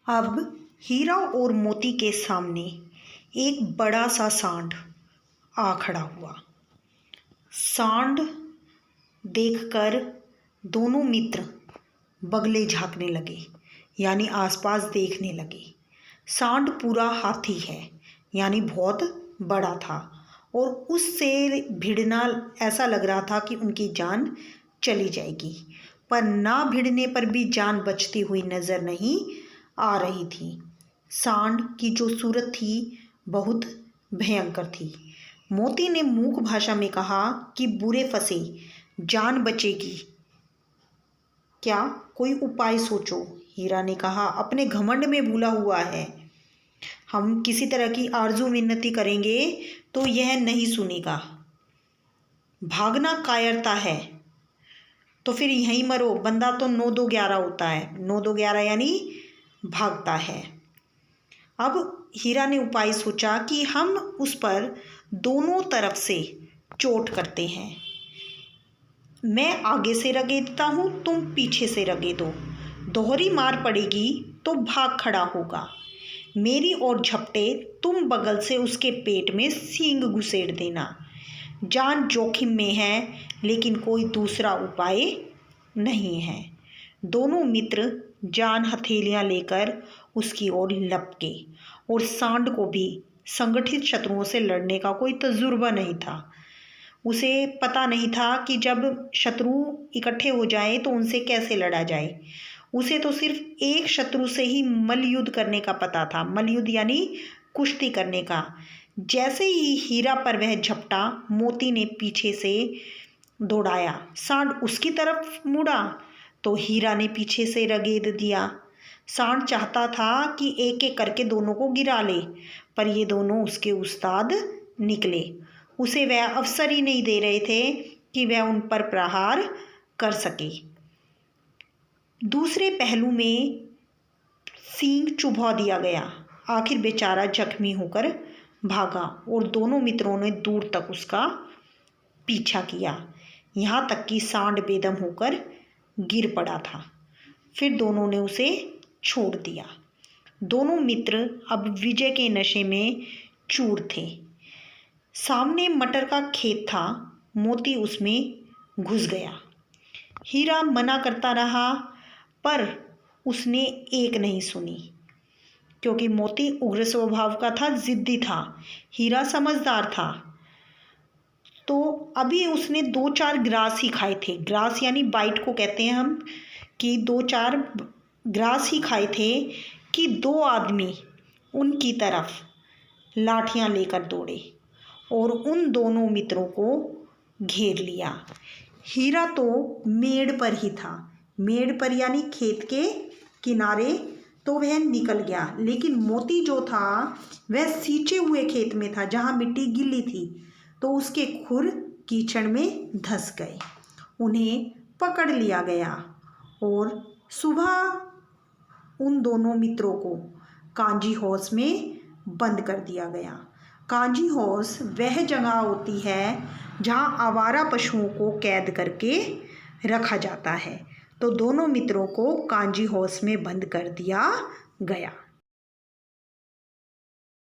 अब हीरा और मोती के सामने एक बड़ा सा सांड आ खड़ा हुआ। सांड देखकर दोनों मित्र बगले झांकने लगे, यानी आसपास देखने लगे। सांड पूरा हाथी है, यानी बहुत बड़ा था और उससे भिड़ना ऐसा लग रहा था कि उनकी जान चली जाएगी, पर ना भिड़ने पर भी जान बचती हुई नजर नहीं आ रही थी। सांड की जो सूरत थी बहुत भयंकर थी। मोती ने मूक भाषा में कहा कि बुरे फंसे, जान बचेगी क्या, कोई उपाय सोचो। हीरा ने कहा, अपने घमंड में भूला हुआ है। हम किसी तरह की आरजू मिन्नती करेंगे तो यह नहीं सुनेगा। भागना कायरता है तो फिर यहीं मरो। बंदा तो 9-2-11 होता है। 9-2-11 यानी भागता है। अब हीरा ने उपाय सोचा कि हम उस पर दोनों तरफ से चोट करते हैं। मैं आगे से रगेदता हूँ, तुम पीछे से रगेदो। दोहरी मार पड़ेगी तो भाग खड़ा होगा। मेरी ओर झपटे, तुम बगल से उसके पेट में सींग घुसेड़ देना। जान जोखिम में है, लेकिन कोई दूसरा उपाय नहीं है। दोनों मित्र जान हथेलियां लेकर उसकी ओर लपके और सांड को भी संगठित शत्रुओं से लड़ने का कोई तजुर्बा नहीं था। उसे पता नहीं था कि जब शत्रु इकट्ठे हो जाएं तो उनसे कैसे लड़ा जाए। उसे तो सिर्फ एक शत्रु से ही मल्लयुद्ध करने का पता था। मल्लयुद्ध यानी कुश्ती करने का। जैसे ही हीरा पर वह झपटा, मोती ने पीछे से दौड़ाया। सांड उसकी तरफ मुड़ा तो हीरा ने पीछे से रगेद दिया। सांड चाहता था कि एक एक करके दोनों को गिरा ले, पर ये दोनों उसके उस्ताद निकले। उसे वह अवसर ही नहीं दे रहे थे कि वह उन पर प्रहार कर सके। दूसरे पहलू में सींग चुभा दिया गया। आखिर बेचारा जख्मी होकर भागा और दोनों मित्रों ने दूर तक उसका पीछा किया, यहाँ तक कि सांड बेदम होकर गिर पड़ा था। फिर दोनों ने उसे छोड़ दिया। दोनों मित्र अब विजय के नशे में चूर थे। सामने मटर का खेत था। मोती उसमें घुस गया। हीरा मना करता रहा, पर उसने एक नहीं सुनी, क्योंकि मोती उग्र स्वभाव का था, जिद्दी था। हीरा समझदार था। तो अभी उसने 2-4 ग्रास ही खाए थे। ग्रास यानी बाइट को कहते हैं हम, कि 2-4 ग्रास ही खाए थे कि दो आदमी उनकी तरफ लाठियां लेकर दौड़े और उन दोनों मित्रों को घेर लिया। हीरा तो मेड़ पर ही था। मेड़ पर यानी खेत के किनारे, तो वह निकल गया। लेकिन मोती जो था वह सींचे हुए खेत में था, जहाँ मिट्टी गीली थी, तो उसके खुर कीचड़ में धंस गए। उन्हें पकड़ लिया गया और सुबह उन दोनों मित्रों को कांजी हाउस में बंद कर दिया गया। कांजी हाउस वह जगह होती है जहां आवारा पशुओं को कैद करके रखा जाता है। तो दोनों मित्रों को कांजी हाउस में बंद कर दिया गया।